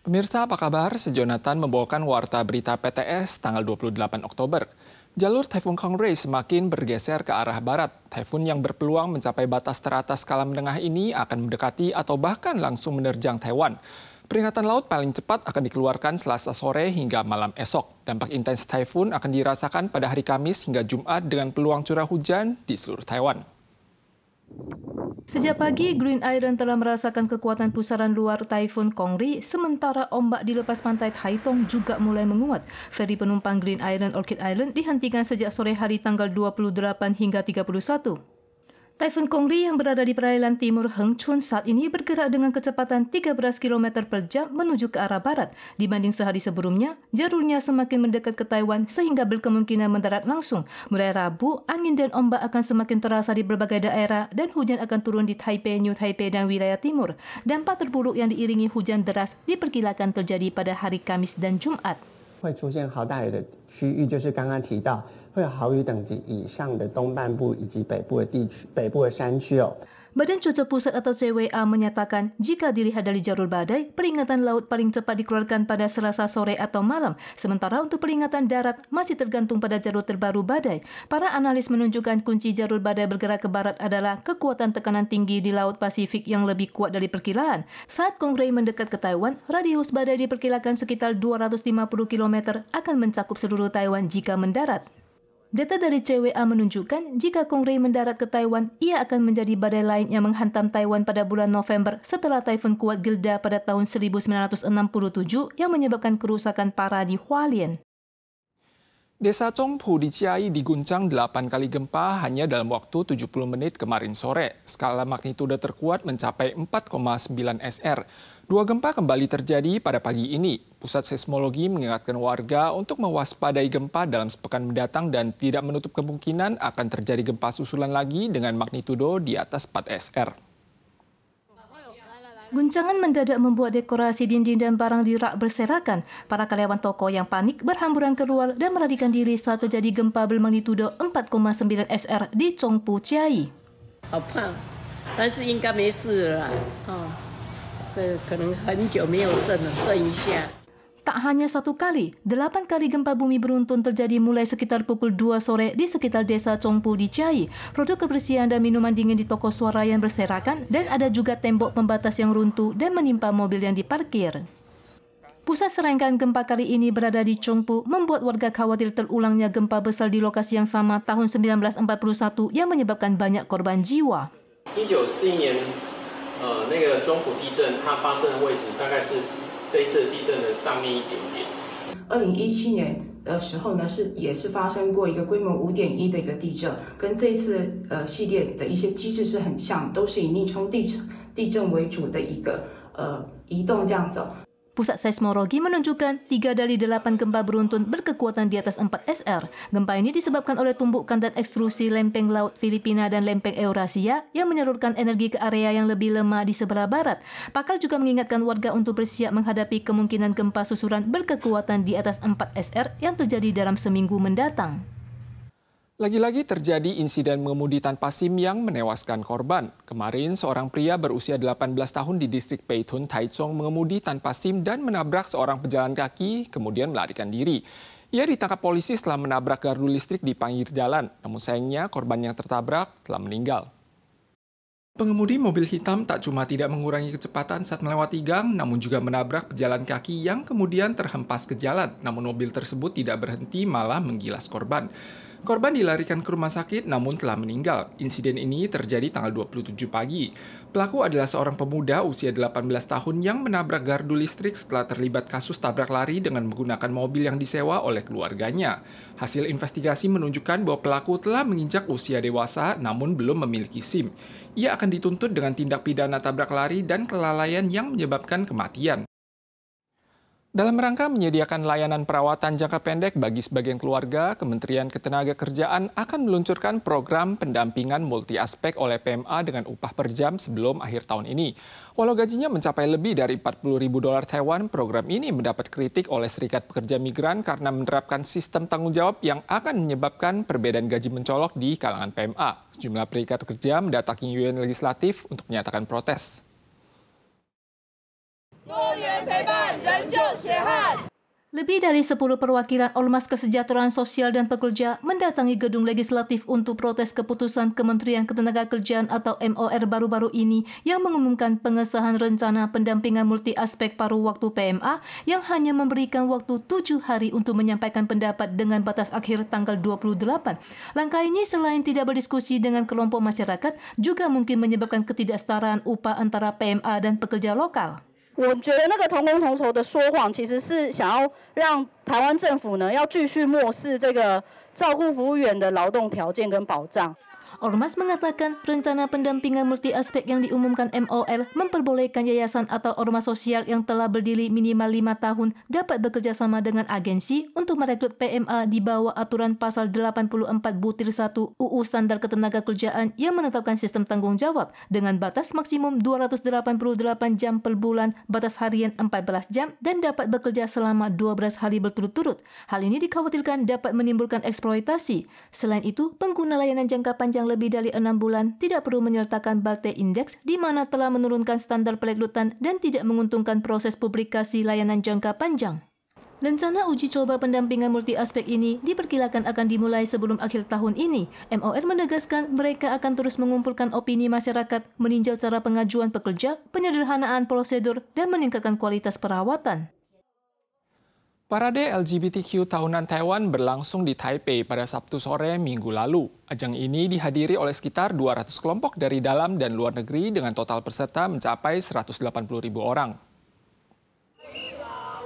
Pemirsa apa kabar? Sejonathan membawakan warta berita PTS tanggal 28 Oktober. Jalur Taifun Kongray semakin bergeser ke arah barat. Taifun yang berpeluang mencapai batas teratas skala menengah ini akan mendekati atau bahkan langsung menerjang Taiwan. Peringatan laut paling cepat akan dikeluarkan Selasa sore hingga malam esok. Dampak intens Taifun akan dirasakan pada hari Kamis hingga Jumat dengan peluang curah hujan di seluruh Taiwan. Sejak pagi, Green Island telah merasakan kekuatan pusaran luar Taifun Kongray, sementara ombak di lepas pantai Taitung juga mulai menguat. Feri penumpang Green Island Orchid Island dihentikan sejak sore hari tanggal 28 hingga 31. Taifun Kongray yang berada di perairan timur Heng Chun saat ini bergerak dengan kecepatan 13 km per jam menuju ke arah barat. Dibanding sehari sebelumnya, jalurnya semakin mendekat ke Taiwan sehingga berkemungkinan mendarat langsung. Mulai Rabu, angin dan ombak akan semakin terasa di berbagai daerah dan hujan akan turun di Taipei, New Taipei dan wilayah timur. Dampak terburuk yang diiringi hujan deras diperkirakan terjadi pada hari Kamis dan Jumat. 会出现豪大雨的区域，就是刚刚提到会有豪雨等级以上的东半部以及北部的地区、北部的山区哦。 Badan Cuaca Pusat atau CWA menyatakan jika dilihat dari jalur badai, peringatan laut paling cepat dikeluarkan pada Selasa sore atau malam. Sementara untuk peringatan darat masih tergantung pada jalur terbaru badai. Para analis menunjukkan kunci jalur badai bergerak ke barat adalah kekuatan tekanan tinggi di Laut Pasifik yang lebih kuat dari perkiraan. Saat Kongray mendekat ke Taiwan, radius badai diperkirakan sekitar 250 km akan mencakup seluruh Taiwan jika mendarat. Data dari CWA menunjukkan jika Kongray mendarat ke Taiwan, ia akan menjadi badai lain yang menghantam Taiwan pada bulan November setelah Taifun kuat Gilda pada tahun 1967 yang menyebabkan kerusakan parah di Hualien. Desa Chongpu di Chiayi diguncang 8 kali gempa hanya dalam waktu 70 menit kemarin sore. Skala magnitudo terkuat mencapai 4,9 SR. Dua gempa kembali terjadi pada pagi ini. Pusat seismologi mengingatkan warga untuk mewaspadai gempa dalam sepekan mendatang dan tidak menutup kemungkinan akan terjadi gempa susulan lagi dengan magnitudo di atas 4 SR. Guncangan mendadak membuat dekorasi dinding dan barang di rak berserakan. Para karyawan toko yang panik berhamburan keluar dan melarikan diri saat terjadi gempa bermagnitudo 4,9 SR di Chongpu, Chiayi. 好怕，但是应该没事了啦。可能很久没有震了，震一下。 Tak hanya satu kali, 8 kali gempa bumi beruntun terjadi mulai sekitar pukul 2 sore di sekitar desa Chongpu di Chiayi. Produk kebersihan dan minuman dingin di toko swalayan berserakan dan ada juga tembok pembatas yang runtuh dan menimpa mobil yang diparkir. Pusat serangkaian gempa kali ini berada di Chongpu membuat warga khawatir terulangnya gempa besar di lokasi yang sama tahun 1941 yang menyebabkan banyak korban jiwa. 1941年，那个中埔地震，它发生的位置大概是这一次地震的上面一点点。2017年的时候呢，也是发生过一个规模5.1的一个地震，跟这一次系列的一些机制是很像，都是以逆冲地震为主的一个移动这样子。 Pusat seismologi menunjukkan 3 dari 8 gempa beruntun berkekuatan di atas 4 SR. Gempa ini disebabkan oleh tumbukan dan ekstrusi lempeng laut Filipina dan lempeng Eurasia yang menyalurkan energi ke area yang lebih lemah di sebelah barat. Pakar juga mengingatkan warga untuk bersiap menghadapi kemungkinan gempa susulan berkekuatan di atas 4 SR yang terjadi dalam seminggu mendatang. Lagi-lagi terjadi insiden mengemudi tanpa SIM yang menewaskan korban. Kemarin, seorang pria berusia 18 tahun di distrik Peitun, Taichung mengemudi tanpa SIM dan menabrak seorang pejalan kaki, kemudian melarikan diri. Ia ditangkap polisi setelah menabrak gardu listrik di pinggir jalan. Namun sayangnya, korban yang tertabrak telah meninggal. Pengemudi mobil hitam tak cuma tidak mengurangi kecepatan saat melewati gang, namun juga menabrak pejalan kaki yang kemudian terhempas ke jalan. Namun mobil tersebut tidak berhenti, malah menggilas korban. Korban dilarikan ke rumah sakit namun telah meninggal. Insiden ini terjadi tanggal 27 pagi. Pelaku adalah seorang pemuda usia 18 tahun yang menabrak gardu listrik setelah terlibat kasus tabrak lari dengan menggunakan mobil yang disewa oleh keluarganya. Hasil investigasi menunjukkan bahwa pelaku telah menginjak usia dewasa namun belum memiliki SIM. Ia akan dituntut dengan tindak pidana tabrak lari dan kelalaian yang menyebabkan kematian. Dalam rangka menyediakan layanan perawatan jangka pendek bagi sebagian keluarga, Kementerian Ketenagakerjaan akan meluncurkan program pendampingan multi aspek oleh PMA dengan upah per jam sebelum akhir tahun ini. Walau gajinya mencapai lebih dari 40.000 dolar Taiwan, program ini mendapat kritik oleh Serikat Pekerja Migran karena menerapkan sistem tanggung jawab yang akan menyebabkan perbedaan gaji mencolok di kalangan PMA. Sejumlah perikat pekerja mendatangi UN Legislatif untuk menyatakan protes. 多元陪伴人 Lebih dari 10 perwakilan Ormas Kesejahteraan Sosial dan Pekerja mendatangi gedung legislatif untuk protes keputusan Kementerian Ketenagakerjaan atau MOR baru-baru ini yang mengumumkan pengesahan rencana pendampingan multi aspek paruh waktu PMA yang hanya memberikan waktu 7 hari untuk menyampaikan pendapat dengan batas akhir tanggal 28. Langkah ini selain tidak berdiskusi dengan kelompok masyarakat, juga mungkin menyebabkan ketidaksetaraan upah antara PMA dan pekerja lokal. 我觉得那个同工同酬的说谎，其实是想要让台湾政府呢要继续漠视这个照顾服务员的劳动条件跟保障。 Ormas mengatakan rencana pendampingan multi aspek yang diumumkan MOR memperbolehkan yayasan atau ormas sosial yang telah berdiri minimal 5 tahun dapat bekerja sama dengan agensi untuk merekrut PMA di bawah aturan pasal 84/1 UU Standar Ketenagakerjaan yang menetapkan sistem tanggung jawab dengan batas maksimum 288 jam per bulan, batas harian 14 jam dan dapat bekerja selama 12 hari berturut-turut. Hal ini dikhawatirkan dapat menimbulkan eksploitasi. Selain itu, pengguna layanan jangka panjang lebih dari 6 bulan tidak perlu menyertakan Balte Index di mana telah menurunkan standar perekrutan dan tidak menguntungkan proses publikasi layanan jangka panjang. Rencana uji coba pendampingan multi aspek ini diperkirakan akan dimulai sebelum akhir tahun ini. MOR menegaskan mereka akan terus mengumpulkan opini masyarakat, meninjau cara pengajuan pekerja, penyederhanaan prosedur, dan meningkatkan kualitas perawatan. Parade LGBTQ tahunan Taiwan berlangsung di Taipei pada Sabtu sore Minggu lalu. Ajang ini dihadiri oleh sekitar 200 kelompok dari dalam dan luar negeri dengan total peserta mencapai 180.000 orang.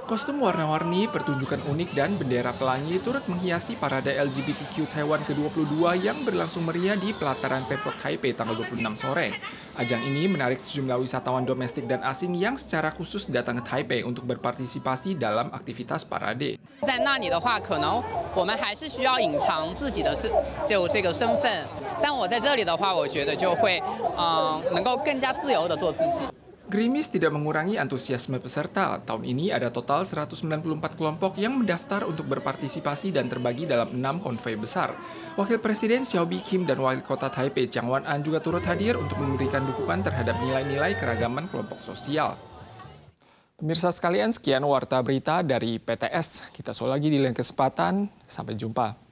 Kostum warna-warni, pertunjukan unik, dan bendera pelangi turut menghiasi parade LGBTQ Taiwan ke-22 yang berlangsung meriah di pelataran Pemkot Taipei tanggal 26 sore. Ajang ini menarik sejumlah wisatawan domestik dan asing yang secara khusus datang ke Taipei untuk berpartisipasi dalam aktivitas parade. 在那里的话，可能我们还是需要隐藏自己的这个身份，但我在这里的话，我觉得就会能够更加自由的做自己。 Gerimis tidak mengurangi antusiasme peserta. Tahun ini ada total 194 kelompok yang mendaftar untuk berpartisipasi dan terbagi dalam 6 konvoi besar. Wakil Presiden Xiaobi Kim dan Wali Kota Taipei Jiang Wan-an juga turut hadir untuk memberikan dukungan terhadap nilai-nilai keragaman kelompok sosial. Pemirsa sekalian, sekian Warta Berita dari PTS. Kita sore lagi di lain kesempatan. Sampai jumpa.